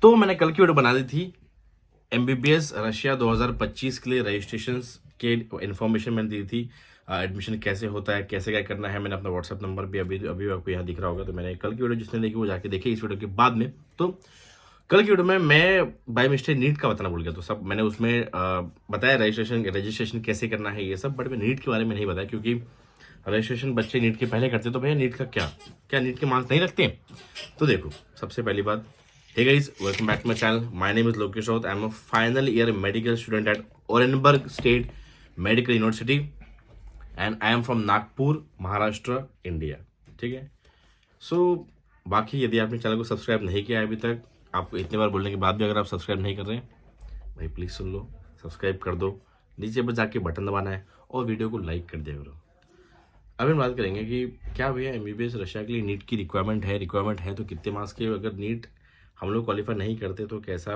तो मैंने कल की वीडियो बना दी थी एमबीबीएस रशिया 2025 के लिए रजिस्ट्रेशन के इन्फॉर्मेशन मैंने दी थी। एडमिशन कैसे होता है, कैसे क्या करना है, मैंने अपना व्हाट्सएप नंबर भी अभी अभी आपको यहाँ दिख रहा होगा। तो मैंने कल की वीडियो जिसने देखी वो जाके देखे इस वीडियो के बाद में। तो कल की वीडियो में मैं बाय मिस्टेक नीट का बताना भूल गया, तो सब मैंने उसमें बताया रजिस्ट्रेशन कैसे करना है ये सब, बट मैं नीट के बारे में नहीं बताया क्योंकि रजिस्ट्रेशन बच्चे नीट के पहले करते तो भैया नीट का क्या क्या नीट के मार्क्स नहीं रखते। तो देखो, सबसे पहली बात, hey guys, welcome back to my channel. My name is Lokesh Raut. I'm a final year medical student at Orenburg State Medical University and I am from Nagpur, Maharashtra, India. ठीक है। सो बाकी यदि आपने चैनल को subscribe नहीं किया है अभी तक, आपको इतने बार बोलने के बाद भी अगर आप सब्सक्राइब नहीं कर रहे हैं, भाई प्लीज़ सुन लो, सब्सक्राइब कर दो, नीचे पर जाके बटन दबाना है और वीडियो को लाइक कर दिया करो। अभी हम बात करेंगे कि क्या भैया एमबीबीएस रशिया के लिए नीट की रिक्वायरमेंट है तो कितने मार्क्स के, अगर नीट हम लोग क्वालिफाई नहीं करते तो कैसा,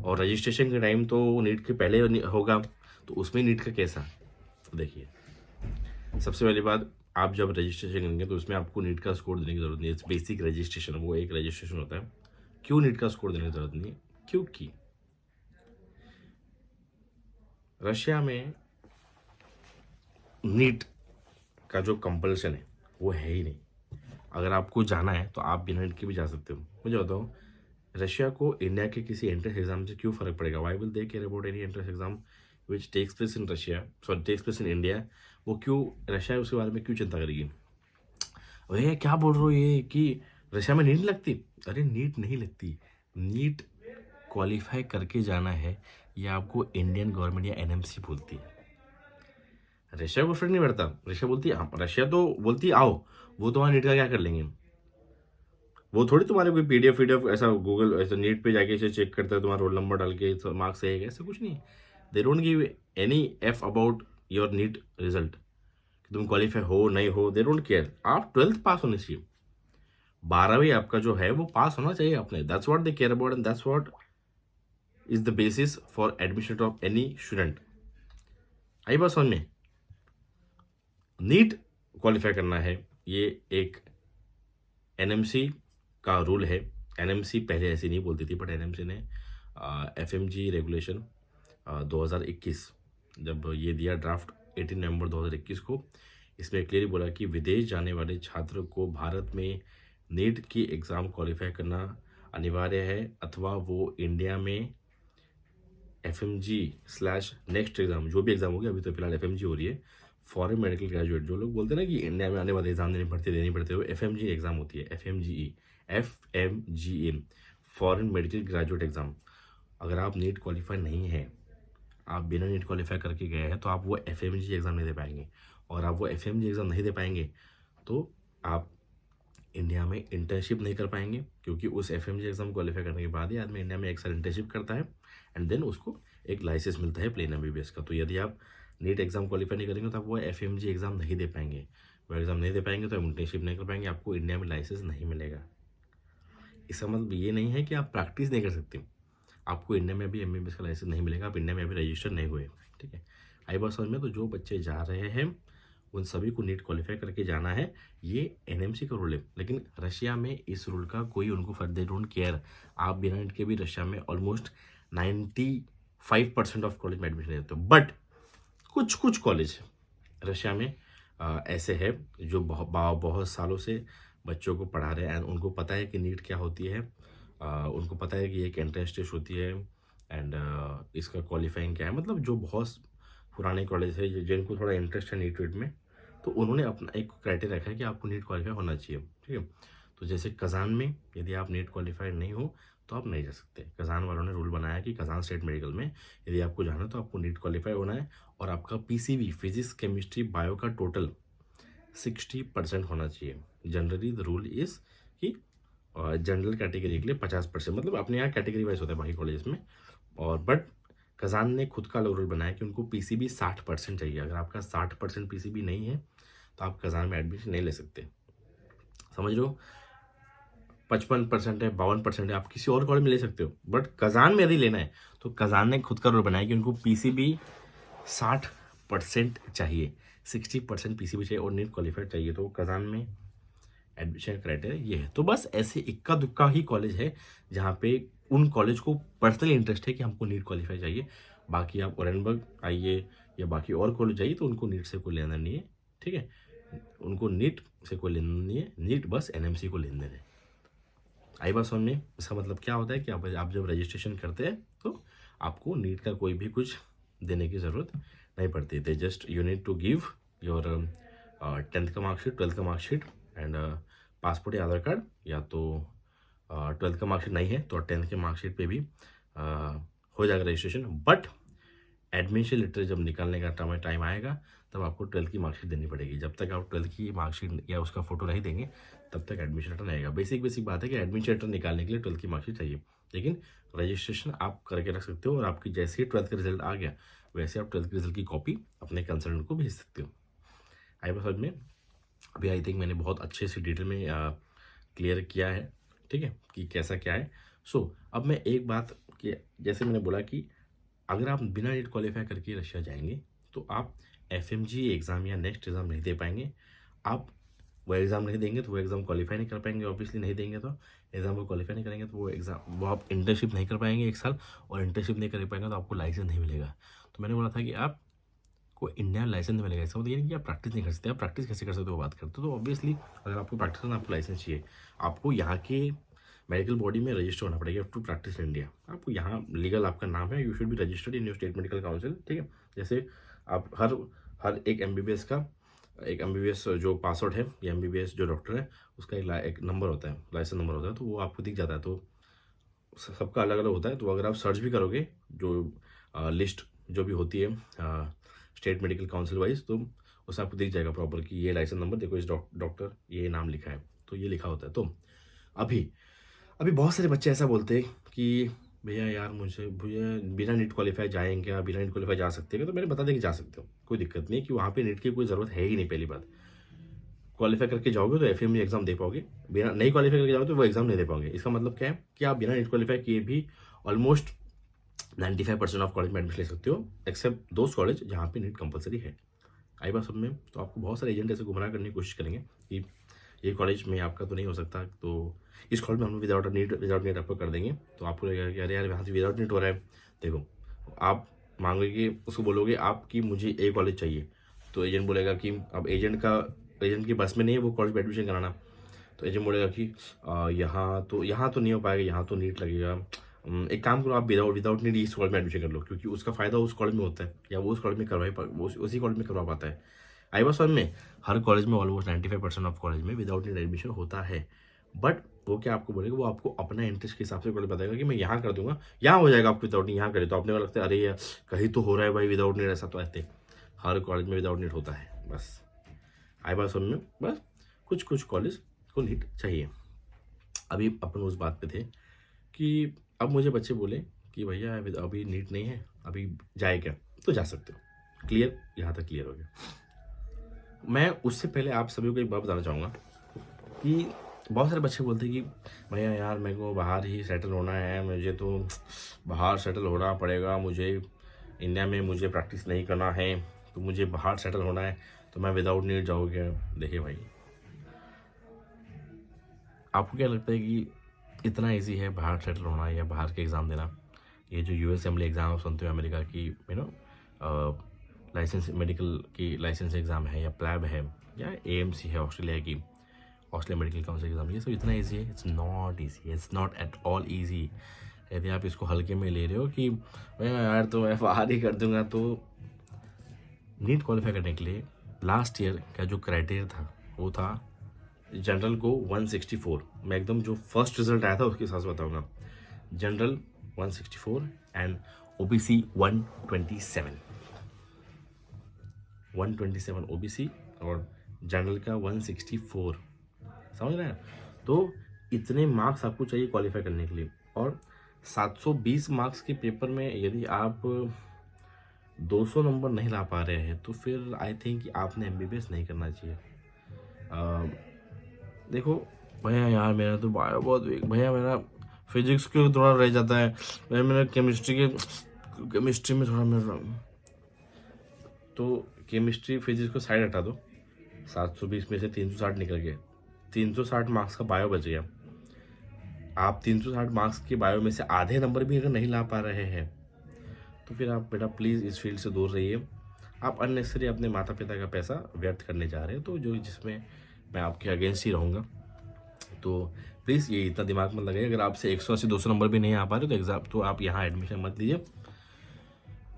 और रजिस्ट्रेशन के टाइम तो नीट के पहले होगा तो उसमें नीट का कैसा। तो देखिए, सबसे पहली बात, आप जब रजिस्ट्रेशन करेंगे तो उसमें आपको नीट का स्कोर देने की जरूरत नहीं है। बेसिक रजिस्ट्रेशन, वो एक रजिस्ट्रेशन होता है। क्यों नीट का स्कोर देने की जरूरत नहीं है? क्योंकि रशिया में नीट का जो कंपल्सन है वो है ही नहीं। अगर आपको जाना है तो आप बिना नीट के भी जा सकते हो। मुझे बताओ, रशिया को इंडिया के किसी एंट्रेंस एग्जाम से क्यों फर्क पड़ेगा? Why will they care about any entrance exam which takes place in Russia, sorry takes place in India? वो क्यों, रशिया उसके बारे में क्यों चिंता करेगी? भैया क्या बोल रहे हो ये कि रशिया में नीट लगती? अरे नीट नहीं लगती, नीट क्वालिफाई करके जाना है, ये आपको इंडियन गवर्नमेंट या एनएमसी बोलती है। रशिया को फर्क नहीं पड़ता। रशिया बोलती है, रशिया तो बोलती है आओ, वो तुम्हारा नीट का क्या कर लेंगे? वो थोड़ी तुम्हारे कोई पीडीएफ ऐसा गूगल ऐसा नीट पे जाके ऐसे चेक करता है तुम्हारा रोल नंबर डाल के मार्क्स सही है, ऐसा कुछ नहीं। They don't give any f about your NEET result, कि तुम क्वालिफाई हो नहीं हो, दे डोंट केयर। आप 12th पास होने चाहिए, 12वीं आपका जो है वो पास होना चाहिए अपने। That's what they care about and that's what is the basis for admission of any student. आई बात समझ में? नीट क्वालिफाई करना है, ये एक एनएमसी का रूल है। एनएमसी पहले ऐसी नहीं बोलती थी, बट एनएमसी ने एफएमजी रेगुलेशन 2021 जब ये दिया ड्राफ्ट 18 नवंबर 2021 को, इसमें क्लियरली बोला कि विदेश जाने वाले छात्र को भारत में नीट की एग्ज़ाम क्वालिफाई करना अनिवार्य है, अथवा वो इंडिया में एफएमजी स्लैश नेक्स्ट एग्ज़ाम, जो भी एग्ज़ाम होगी, अभी तो फिलहाल एफएमजी हो रही है, फॉरेन मेडिकल ग्रेजुएट, जो लोग बोलते हैं ना कि इंडिया में आने वाले एग्जाम देनी पड़ते हो, एफएमजी एग्जाम होती है, FMGE, foreign medical graduate exam. अगर आप नीट क्वालिफाई नहीं है, आप बिना नीट क्वालिफाई करके गए हैं, तो आप वो एफएमजी एग्जाम नहीं दे पाएंगे, और आप वो एफएमजी एग्जाम नहीं दे पाएंगे तो आप इंडिया में इंटर्नशिप नहीं कर पाएंगे, क्योंकि उस एफएमजी एग्जाम क्वालिफाई करने के बाद ही आदमी इंडिया में एक साल इंटर्नशिप करता है एंड देन उसको एक लाइसेंस मिलता है प्लेन एमबीबीएस का। तो यदि आप नीट एग्जाम क्वालिफाई नहीं करेंगे तो आप वो एफएमजी एग्जाम नहीं दे पाएंगे, वो एग्जाम नहीं दे पाएंगे तो आप इंटर्नशिप नहीं कर पाएंगे, आपको इंडिया में लाइसेंस नहीं मिलेगा। इसका मतलब ये नहीं है कि आप प्रैक्टिस नहीं कर सकते, आपको इंडिया में भी एमबीबीएस का लाइसेंस नहीं मिलेगा, आप इंडिया में अभी रजिस्टर नहीं हुए। ठीक है, आई बात समझ में? तो जो बच्चे जा रहे हैं उन सभी को नीट क्वालिफाई करके जाना है, ये एनएमसी का रूल है। लेकिन रशिया में इस रूल का कोई उनको फर्क, दे डोंट केयर। आप बिना नीट के भी रशिया में ऑलमोस्ट 95% ऑफ कॉलेज में एडमिशन लेते हो, बट कुछ कॉलेज रशिया में ऐसे है जो बहुत सालों से बच्चों को पढ़ा रहे हैं एंड उनको पता है कि नीट क्या होती है, उनको पता है कि एक एंट्रेंस टेस्ट होती है एंड इसका क्वालिफाइंग क्या है। मतलब जो बहुत पुराने कॉलेज है जिनको थोड़ा इंटरेस्ट है नीट वीट में, तो उन्होंने अपना एक क्राइटेरिया रखा है कि आपको नीट क्वालिफाई होना चाहिए। ठीक है, तो जैसे कज़ान में यदि आप नीट क्वालिफाइड नहीं हो तो आप नहीं जा सकते। कज़ान वालों ने रूल बनाया कि कज़ान स्टेट मेडिकल में यदि आपको जाना है तो आपको नीट क्वालिफाई होना है, और आपका पीसीबी फिजिक्स केमिस्ट्री बायो का टोटल 60% होना चाहिए। जनरली द रूल इज़ कि जनरल कैटेगरी के लिए 50%, मतलब अपने यहाँ कैटेगरी वाइज होता है बाकी कॉलेज में, और बट कज़ान ने खुद का रूल बनाया कि उनको पीसीबी 60% चाहिए। अगर आपका 60% पीसीबी नहीं है तो आप कज़ान में एडमिशन नहीं ले सकते। समझ लो, 55% है, 52% है, आप किसी और कॉलेज में ले सकते हो, बट कज़ान में यदि लेना है तो कज़ान ने खुद का रूल बनाया कि उनको पीसीबी 60% चाहिए, 60% पीसीबी चाहिए और नीट क्वालिफाइड चाहिए। तो कज़ान में एडमिशन क्राइटेरिया ये है। तो बस ऐसे इक्का दुक्का ही कॉलेज है जहाँ पे उन कॉलेज को पर्सनली इंटरेस्ट है कि हमको नीट क्वालिफाई चाहिए। बाकी आप ओरेनबर्ग आइए या बाकी और कॉलेज जाइए तो उनको नीट से कोई लेना नहीं है, ठीक है। उनको नीट से कोई लेना नहीं है, नीट बस एनएमसी को लेने दें। आई बात समझ में? इसका मतलब क्या होता है कि आप जब रजिस्ट्रेशन करते हैं तो आपको नीट का कोई भी कुछ देने की ज़रूरत नहीं पड़ती। They just you need to give your 10th का मार्कशीट, 12th का मार्कशीट एंड पासपोर्ट या आधार कार्ड, या तो 12th का मार्कशीट नहीं है तो 10th के मार्कशीट पे भी हो जाएगा रजिस्ट्रेशन। बट एडमिशन लेटर जब निकालने का टाइम आएगा तब आपको 12th की मार्कशीट देनी पड़ेगी। जब तक आप 12th की मार्कशीट या उसका फोटो नहीं देंगे तब तक एडमिशन लेटर नहीं आएगा। बेसिक बात है कि एडमिशन लेटर निकालने के लिए 12th की मार्कशीट चाहिए, लेकिन रजिस्ट्रेशन आप करके रख सकते हो और आपकी जैसे ही 12th का रिजल्ट आ गया वैसे आप 12th के रिजल्ट की कॉपी अपने कंसल्टेंट को भेज सकते हो। आई बात समझ में? अभी आई थिंक मैंने बहुत अच्छे से डिटेल में क्लियर किया है, ठीक है, कि कैसा क्या है। अब मैं एक बात कि जैसे मैंने बोला कि अगर आप बिना नीट क्वालिफाई करके रशिया जाएंगे तो आप एफएमजी एग्ज़ाम या नेक्स्ट एग्ज़ाम नहीं दे पाएंगे। आप वो एग्ज़ाम नहीं देंगे तो वो एग्ज़ाम क्वालिफाई नहीं कर पाएंगे, ऑब्वियसली नहीं देंगे तो एग्ज़ाम को क्वालिफाई नहीं करेंगे तो वो आप इंटर्नशिप नहीं कर पाएंगे 1 साल, और इंटर्नशिप नहीं कर पाएंगे तो आपको लाइसेंस नहीं मिलेगा। तो मैंने बोला था कि आपको इंडिया लाइसेंस नहीं मिलेगा। इसका मतलब ये नहीं कि आप प्रैक्टिस नहीं कर सकते। आप प्रैक्टिस कैसे कर सकते हो वो बात करते हो। तो ऑब्वियसली अगर आपको प्रैक्टिस करना, आपको लाइसेंस चाहिए, आपको यहाँ के मेडिकल बॉडी में रजिस्टर होना पड़ेगा टू प्रैक्टिस इन इंडिया। आपको यहाँ लीगल आपका नाम है, you should be registered in your state medical council, ठीक है। जैसे आप हर एक एमबीबीएस का, एक एमबीबीएस जो पास आउट है या एमबीबीएस जो डॉक्टर है उसका एक नंबर होता है, लाइसेंस नंबर होता है, तो वो आपको दिख जाता है। तो सबका अलग अलग होता है। तो अगर आप सर्च भी करोगे जो लिस्ट जो भी होती है स्टेट मेडिकल काउंसिल वाइज, तो उसमें आपको दिख जाएगा प्रॉपर कि ये लाइसेंस नंबर देखो, इस डॉक्टर ये नाम लिखा है, तो ये लिखा होता है। तो अभी अभी बहुत सारे बच्चे ऐसा बोलते हैं कि भैया यार भैया बिना नीट क्वालिफाई जाएंगे क्या, बिना नीट क्वालिफाई जा सकते हैं? तो मैंने बता दें कि जा सकते हो, कोई दिक्कत नहीं, कि वहाँ पे नीट की कोई ज़रूरत है ही नहीं। पहली बात, क्वालिफाई करके जाओगे तो एफएमई एग्जाम दे पाओगे, बिना नहीं क्वालिफाई करके जाओगे तो वो एग्जाम नहीं दे पाओगे। इसका मतलब क्या है कि आप बिना नीट क्वालिफाई किए भी ऑलमोस्ट 95% ऑफ कॉलेज में एडमिशन ले सकते हो, एक्सेप्ट दोस्त कॉलेज जहाँ पे नीट कंपलसरी है। आई बात सब में? तो आपको बहुत सारे एजेंट ऐसे गुमराह करने की कोशिश करेंगे कि ये कॉलेज में आपका तो नहीं हो सकता, तो इस कॉलेज में हम विदाउट नीट आपको कर देंगे। तो आपको लगेगा कि अरे यार यहाँ से विदाउट नीट हो रहा है। देखो, आप मांगोगे, उसको बोलोगे आपकी मुझे ए कॉलेज चाहिए, तो एजेंट बोलेगा कि अब एजेंट की बस में नहीं है वो कॉलेज में एडमिशन कराना। तो एजेंट बोलेगा कि यहाँ तो नहीं हो पाएगा, यहाँ तो नीट लगेगा। एक काम करो, आप विदाउट नीट इस कॉलेज में एडमिशन कर लो, क्योंकि उसका फ़ायदा उस कॉलेज में होता है, या वो उस कॉलेज में उसी कॉलेज में करवा पाता है। आई बात समझ में? हर कॉलेज में ऑलमोस्ट 95% ऑफ कॉलेज में विदाउट नीट एडमिशन होता है। बट वो क्या आपको बोलेगा, वो आपको अपना इंटरेस्ट के हिसाब से कॉलेज बताएगा कि मैं यहाँ कर दूंगा, यहाँ हो जाएगा आपको विदाउट नीट, यहाँ करे। तो आपने लगता है अरे यार कहीं तो हो रहा है भाई विदाउट नीट, ऐसा तो ऐसे हर कॉलेज में विदाउट नीट होता है। बस आई बात समझ में? बस कुछ कॉलेज को नीट चाहिए। अभी अपन उस बात पे थे कि अब मुझे बच्चे बोले कि भैया अभी नीट नहीं है, अभी जाए क्या? तो जा सकते हो। क्लियर? यहाँ तक क्लियर हो गया। मैं उससे पहले आप सभी को एक बात बताना चाहूँगा कि बहुत सारे बच्चे बोलते हैं कि भैया यार मेरे को बाहर ही सेटल होना है, मुझे तो बाहर सेटल होना पड़ेगा, मुझे इंडिया में मुझे प्रैक्टिस नहीं करना है, तो मुझे बाहर सेटल होना है, तो मैं विदाउट नीट जाऊँगा। देखिए भाई, आपको क्या लगता है कि इतना इजी है बाहर सेटल होना या बाहर के एग्ज़ाम देना? ये जो यूएस असेंबली एग्ज़ाम आप सुनते हो अमेरिका की, लाइसेंस मेडिकल की लाइसेंस एग्ज़ाम है, या प्लैब है, या एएमसी है ऑस्ट्रेलिया की, ऑस्ट्रेलिया मेडिकल काउंसिल एग्ज़ाम, ये सब इतना ईजी है? It's not easy, it's not at all easy. यदि आप इसको हल्के में ले रहे हो कि भैया यार तो मैं बाहर ही कर दूंगा, तो नीट क्वालिफाई करने के लिए लास्ट ईयर का जो क्राइटेरिया था वो था जनरल को 164। मैं एकदम जो फर्स्ट रिजल्ट आया था उसके हिसाब से बताऊंगा। जनरल 164 एंड ओबीसी 127 ओबीसी और जनरल का 164। समझ रहे हैं? तो इतने मार्क्स आपको चाहिए क्वालिफाई करने के लिए, और 720 मार्क्स के पेपर में यदि आप 200 नंबर नहीं ला पा रहे हैं तो फिर आई थिंक कि आपने एमबीबीएस नहीं करना चाहिए। देखो भैया यार मेरा तो बायो बहुत वीक, भैया मेरा फिजिक्स के थोड़ा रह जाता है, भैया मेरा केमिस्ट्री में थोड़ा मेरा, तो केमिस्ट्री फिजिक्स को साइड हटा दो। 720 में से 360 निकल गए, 360 मार्क्स का बायो बच गया। आप 360 मार्क्स के बायो में से आधे नंबर भी अगर नहीं ला पा रहे हैं तो फिर आप बेटा प्लीज़ इस फील्ड से दूर रहिए। आप अननेसेसरी अपने माता पिता का पैसा व्यर्थ करने जा रहे हैं, तो जो जिसमें मैं आपके अगेंस्ट ही रहूँगा। तो प्लीज़ ये इतना दिमाग मत लगाइए। अगर आपसे 180-200 नंबर भी नहीं आ पा रहे तो एग्ज़ाम तो आप यहाँ एडमिशन मत लीजिए।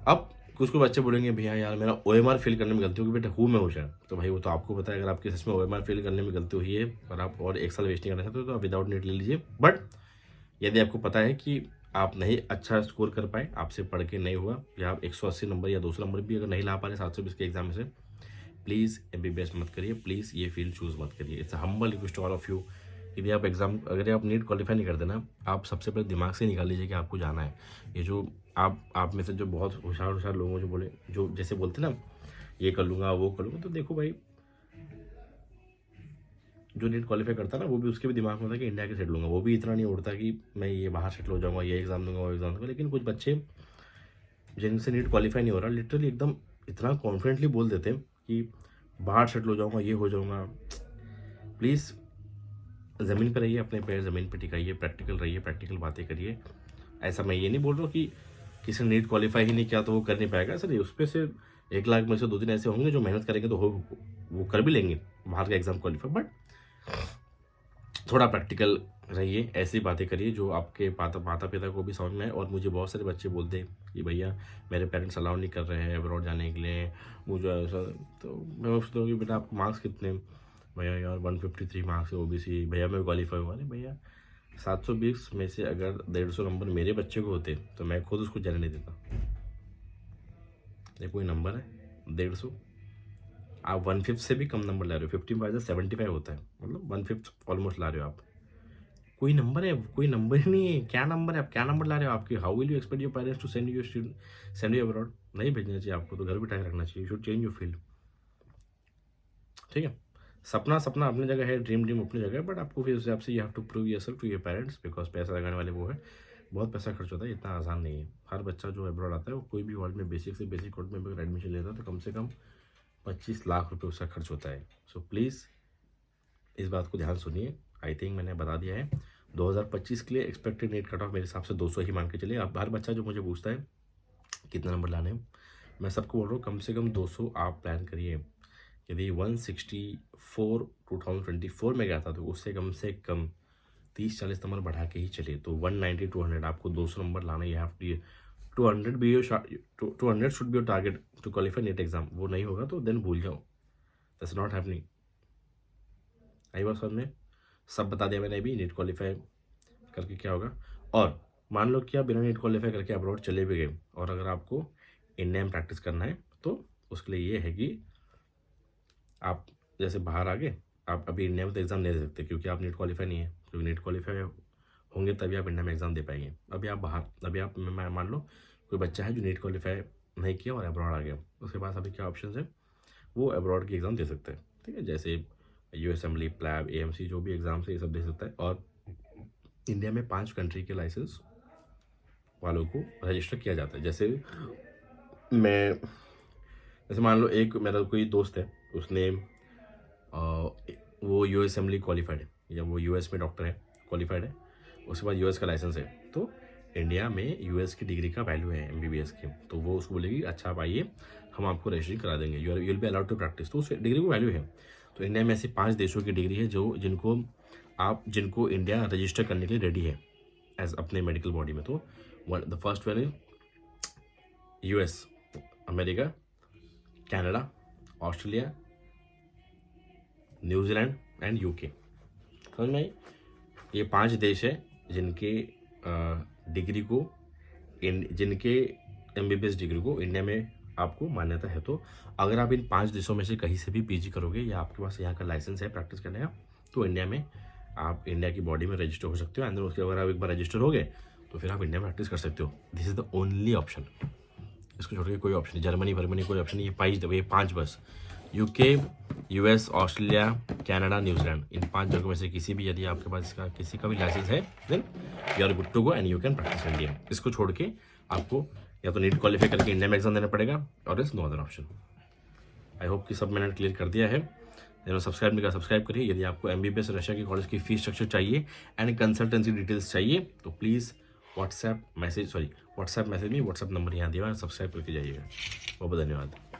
अब कुछ बच्चे बोलेंगे भैया यार मेरा OMR फेल करने में गलती होगी, बेटा हूँ मैं होशियार। तो भाई वो तो आपको पता है, अगर आपके सच में OMR फेल करने में गलती हुई है और आप और 1 साल वेस्ट नहीं करना चाहते तो आप विदाउट नीट ले लीजिए। बट यदि आपको पता है कि आप नहीं अच्छा स्कोर कर पाए, आपसे पढ़ के नहीं हुआ, या आप 180 नंबर या 200 नंबर भी अगर नहीं ला पा रहे 720 के एग्जाम में से, प्लीज़ MBBS मत करिए, प्लीज़ ये फील्ड चूज़ मत करिए। It's humble request all of you. यदि आप अगर आप नीट क्वालिफाई नहीं करते ना, आप सबसे पहले दिमाग से निकाल लीजिए कि आपको जाना है। ये जो आप में से जो बहुत होशियार लोगों जो बोले, जो जैसे बोलते ना ये कर लूँगा वो कर लूँगा, तो देखो भाई जो नीट क्वालिफाई करता है ना, वो भी उसके भी दिमाग में होता है कि इंडिया के सेट लूँगा। वो भी इतना नहीं उड़ता कि मैं ये बाहर सेटल हो जाऊँगा, ये एग्ज़ाम दूंगा वो एग्ज़ाम दूंगा। लेकिन कुछ बच्चे जिनसे नीट क्वालिफाई नहीं हो रहा, लिटरली एकदम इतना कॉन्फिडेंटली बोल देते हैं कि बाहर सेटल हो जाऊँगा, ये हो जाऊँगा। प्लीज़ ज़मीन पर रहिए, अपने पैर ज़मीन पर टिकाइए, प्रैक्टिकल रहिए, प्रैक्टिकल बातें करिए। ऐसा मैं ये नहीं बोल रहा हूँ कि किसी ने नीट क्वालिफाई ही नहीं किया तो वो कर नहीं पाएगा। सर उस पर से 1 लाख में से 2-3 ऐसे होंगे जो मेहनत करेंगे तो वो कर भी लेंगे बाहर का एग्ज़ाम क्वालिफाई। बट थोड़ा प्रैक्टिकल रहिए, ऐसी बातें करिए जो आपके माता पिता को भी समझ में आए। और मुझे बहुत सारे बच्चे बोलते हैं कि भैया मेरे पेरेंट्स अलाउ नहीं कर रहे हैं अब्रॉड जाने के लिए, मुझे ऐसा। तो मैं सोचता हूँ कि बेटा आपको मार्क्स कितने? भैया यार 153 मार्क्स है OBC। भैया मैं क्वालिफाई हुआ नहीं। भैया 720 में से अगर 150 नंबर मेरे बच्चे को होते तो मैं खुद उसको जाने नहीं देता। ये कोई नंबर है 150? आप 1/5 से भी कम नंबर ला रहे हो। 50/75 होता है, मतलब 1/5 ऑलमोस्ट ला रहे हो आप। कोई नंबर है? कोई नंबर ही नहीं है। क्या नंबर है? आप क्या नंबर ला रहे हो? आपके how will you expect your parents to send you abroad? नहीं भेजना चाहिए आपको, तो घर बिठाए रखना चाहिए। You should change your field. ठीक है, सपना अपनी जगह है, ड्रीम अपनी जगह है, बट आपको फिर उस हिसाब से you have to prove yourself to your parents, because पैसा लगाने वाले वो है। बहुत पैसा खर्च होता है, इतना आसान नहीं है। हर बच्चा जो अब्रॉड आता है वो कोई भी वर्ल्ड में बेसिक से बेसिक कोर्स में अगर एडमिशन लेता है तो कम से कम 25 लाख रुपए उसका खर्च होता है। सो प्लीज़ इस बात को ध्यान सुनिए। आई थिंक मैंने बता दिया है। 2025 के लिए एक्सपेक्टेड नीट कट ऑफ मेरे हिसाब से 200 ही मान के चलिए। अब हर बच्चा जो मुझे पूछता है कितना नंबर लाने हैं, मैं सबको बोल रहा हूँ कम से कम 200 आप प्लान करिए। यदि 164 2024 में गया था तो उससे कम 30-40 नंबर बढ़ा के ही चलिए। तो 190-200 आपको 200 नंबर लाना। You have to 200 be your 200 should be your target to qualify NEET exam. वो नहीं होगा तो देन भूल जाओ, दैट्स नॉट हैपनिंग। आई बात समझ में? सब बता दिया मैंने अभी नीट क्वालिफाई करके क्या होगा। और मान लो कि आप बिना नीट क्वालिफाई करके अब्रॉड चले भी गए और अगर आपको इंडिया में प्रैक्टिस करना है तो उसके लिए ये है कि आप जैसे बाहर आ गए, आप अभी इंडिया में तो एग्ज़ाम नहीं दे सकते क्योंकि आप नीट क्वालिफाई नहीं है। क्योंकि नीट क्वालिफाई होंगे तभी आप इंडिया में एग्ज़ाम दे पाएंगे। अभी आप मान लो कोई बच्चा है जो नीट क्वालिफाई नहीं किया और अब्रॉड आ गया, उसके पास अभी क्या ऑप्शन है? वो अब्रॉड की एग्ज़ाम दे सकता है। ठीक है, जैसे USMLE, प्लैब, AMC जो भी एग्ज़ाम्स है ये सब दे सकता है। और इंडिया में 5 कंट्री के लाइसेंस वालों को रजिस्टर किया जाता है। जैसे मान लो एक मेरा कोई दोस्त है, उसने वो USMLE क्वालिफाइड है या वो US में डॉक्टर है, क्वालिफाइड है, उसके बाद US का लाइसेंस है। तो इंडिया में US की डिग्री का वैल्यू है MBBS की। तो वो उसको बोलेगी अच्छा आप आइए, हम आपको रजिस्ट्री करा देंगे, you will be allowed to practise. तो उस डिग्री को वैल्यू है। तो इंडिया में ऐसे 5 देशों की डिग्री है जिनको इंडिया रजिस्टर करने के लिए रेडी है एज अपने मेडिकल बॉडी में। तो the first one is US, America, Canada, Australia, New Zealand and UK। समझ में आई? ये 5 देश है जिनके डिग्री को जिनके MBBS डिग्री को इंडिया में आपको मान्यता है। तो अगर आप इन 5 देशों में से कहीं से भी PG करोगे या आपके पास यहाँ का लाइसेंस है प्रैक्टिस करने का, तो इंडिया में आप इंडिया की बॉडी में रजिस्टर हो सकते हो। एंड उसके अगर आप एक बार रजिस्टर हो गए तो फिर आप इंडिया में प्रैक्टिस कर सकते हो। This is the only option. इसको छोड़ के कोई ऑप्शन नहीं। जर्मनी कोई ऑप्शन नहीं। ये 5 बस, UK, US, Australia, Canada, New Zealand, इन 5 जगहों में से किसी भी यदि आपके पास इसका किसी का भी लाइसेंस है then you are good to go and you can practise India. इसको छोड़ के आपको या तो नीट क्वालिफाई करके इंडिया में एग्जाम देना पड़ेगा और is no other option. I hope कि सब मैंने क्लियर कर दिया है। जिन्होंने सब्सक्राइब नहीं करा सब्सक्राइब करिए। यदि आपको MBBS रशिया के कॉलेज की फीस स्ट्रक्चर चाहिए एंड कंसल्टेंसी डिटेल्स चाहिए तो प्लीज़ व्हाट्सएप मैसेज नहीं, व्हाट्सएप नंबर यहाँ दिया हुआ है, सब्सक्राइब करके जाइएगा। बहुत बहुत धन्यवाद।